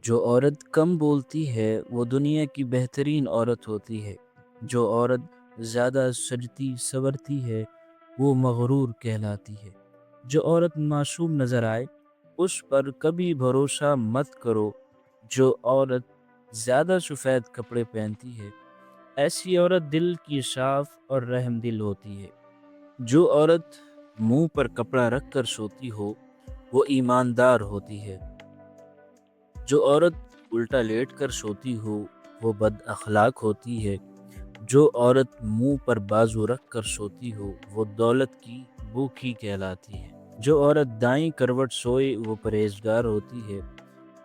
جو عورت کم بولتی ہے وہ دنیا کی بہترین عورت ہوتی ہے۔ جو عورت زیادہ سجتی سنورتی ہے وہ مغرور کہلاتی ہے۔ جو عورت معصوم نظر آئے اس پر کبھی بھروسہ مت کرو۔ جو عورت زیادہ سفید کپڑے پہنتی ہے ایسی عورت دل کی صاف اور رحم دل ہوتی ہے۔ جو عورت منہ پر کپڑا رکھ کر سوتی ہو وہ ایماندار ہوتی ہے۔ جو عورت الٹا لیٹ کر سوتی ہو وہ بد اخلاق ہوتی ہے۔ جو عورت منہ پر بازو رکھ کر سوتی ہو وہ دولت کی بھوکی کہلاتی ہے۔ جو عورت دائیں کروٹ سوئے وہ پرہیزگار ہوتی ہے۔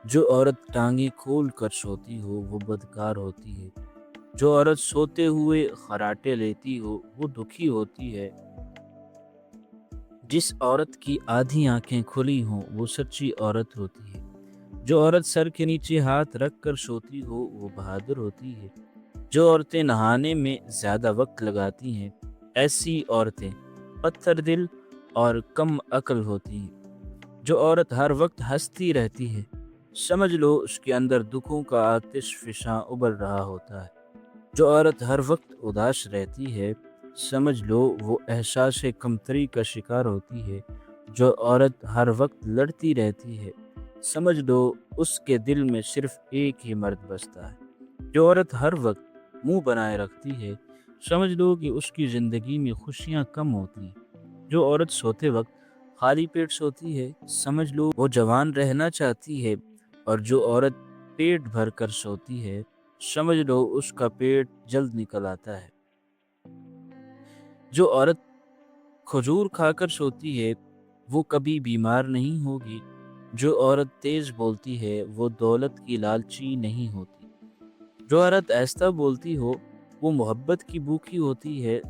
جو عورت ٹانگیں کھول کر سوتی ہو وہ بدکار ہوتی ہے۔ جو عورت سوتے ہوئے خراٹے لیتی ہو وہ دکھی ہوتی ہے۔ جس عورت کی آدھی آنکھیں کھلی ہوں وہ سچی عورت ہوتی ہے۔ جو عورت سر کے نیچے ہاتھ رکھ کر سوتی ہو وہ بہادر ہوتی ہے۔ جو عورتیں نہانے میں زیادہ وقت لگاتی ہیں ایسی عورتیں پتھر دل اور کم عقل ہوتی ہیں۔ جو عورت ہر وقت ہنستی رہتی ہے سمجھ لو اس کے اندر دکھوں کا آتش فشاں ابل رہا ہوتا ہے۔ جو عورت ہر وقت اداس رہتی ہے سمجھ لو وہ احساس کمتری کا شکار ہوتی ہے۔ جو عورت ہر وقت لڑتی رہتی ہے سمجھ لو اس کے دل میں صرف ایک ہی مرد بستا ہے۔ جو عورت ہر وقت منہ بنائے رکھتی ہے سمجھ لو کہ اس کی زندگی میں خوشیاں کم ہوتی ہیں۔ جو عورت سوتے وقت خالی پیٹ سوتی ہے سمجھ لو وہ جوان رہنا چاہتی ہے، اور جو عورت پیٹ بھر کر سوتی ہے سمجھ لو اس کا پیٹ جلد نکل آتا ہے۔ جو عورت کھجور کھا کر سوتی ہے وہ کبھی بیمار نہیں ہوگی۔ جو عورت تیز بولتی ہے وہ دولت کی لالچی نہیں ہوتی۔ جو عورت آہستہ بولتی ہو وہ محبت کی بھوکی ہوتی ہے۔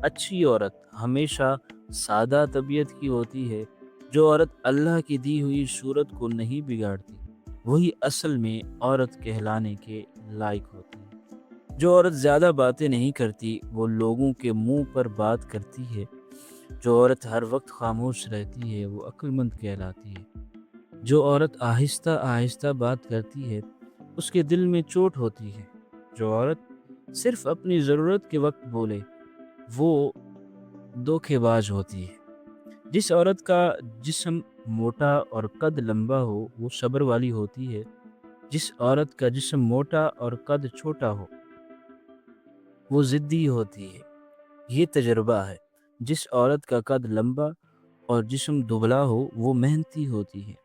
اچھی عورت ہمیشہ سادہ طبیعت کی ہوتی ہے۔ جو عورت اللہ کی دی ہوئی صورت کو نہیں بگاڑتی وہی اصل میں عورت کہلانے کے لائق ہوتی ہے۔ جو عورت زیادہ باتیں نہیں کرتی وہ لوگوں کے منہ پر بات کرتی ہے۔ جو عورت ہر وقت خاموش رہتی ہے وہ عقل مند کہلاتی ہے۔ جو عورت آہستہ آہستہ بات کرتی ہے اس کے دل میں چوٹ ہوتی ہے۔ جو عورت صرف اپنی ضرورت کے وقت بولے وہ دھوکے باز ہوتی ہے۔ جس عورت کا جسم موٹا اور قد لمبا ہو وہ صبر والی ہوتی ہے۔ جس عورت کا جسم موٹا اور قد چھوٹا ہو وہ ضدی ہوتی ہے۔ یہ تجربہ ہے۔ جس عورت کا قد لمبا اور جسم دبلا ہو وہ محنتی ہوتی ہے۔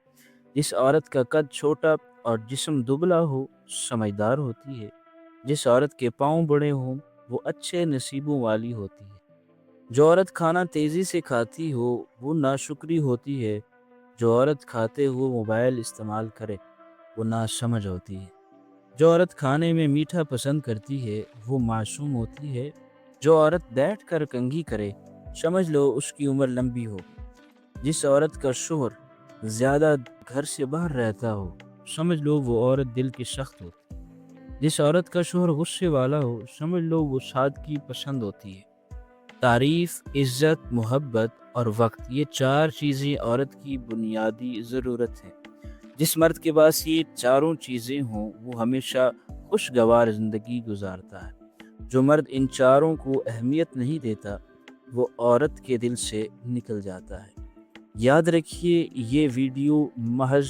جس عورت کا قد چھوٹا اور جسم دبلا ہو سمجھدار ہوتی ہے۔ جس عورت کے پاؤں بڑے ہوں وہ اچھے نصیبوں والی ہوتی ہے۔ جو عورت کھانا تیزی سے کھاتی ہو وہ ناشکری ہوتی ہے۔ جو عورت کھاتے ہوئے موبائل استعمال کرے وہ ناسمجھ ہوتی ہے۔ جو عورت کھانے میں میٹھا پسند کرتی ہے وہ معصوم ہوتی ہے۔ جو عورت بیٹھ کر کنگھی کرے سمجھ لو اس کی عمر لمبی ہو۔ جس عورت کا شوہر زیادہ گھر سے باہر رہتا ہو سمجھ لو وہ عورت دل کی سخت ہوتی ہے۔ جس عورت کا شوہر غصے والا ہو سمجھ لو وہ سادگی پسند ہوتی ہے۔ تعریف، عزت، محبت اور وقت، یہ چار چیزیں عورت کی بنیادی ضرورت ہیں۔ جس مرد کے پاس یہ چاروں چیزیں ہوں وہ ہمیشہ خوشگوار زندگی گزارتا ہے۔ جو مرد ان چاروں کو اہمیت نہیں دیتا وہ عورت کے دل سے نکل جاتا ہے۔ یاد رکھیے یہ ویڈیو محض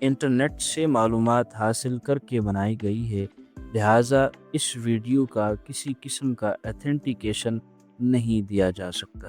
انٹرنیٹ سے معلومات حاصل کر کے بنائی گئی ہے، لہٰذا اس ویڈیو کا کسی قسم کا ایتھنٹیکیشن نہیں دیا جا سکتا۔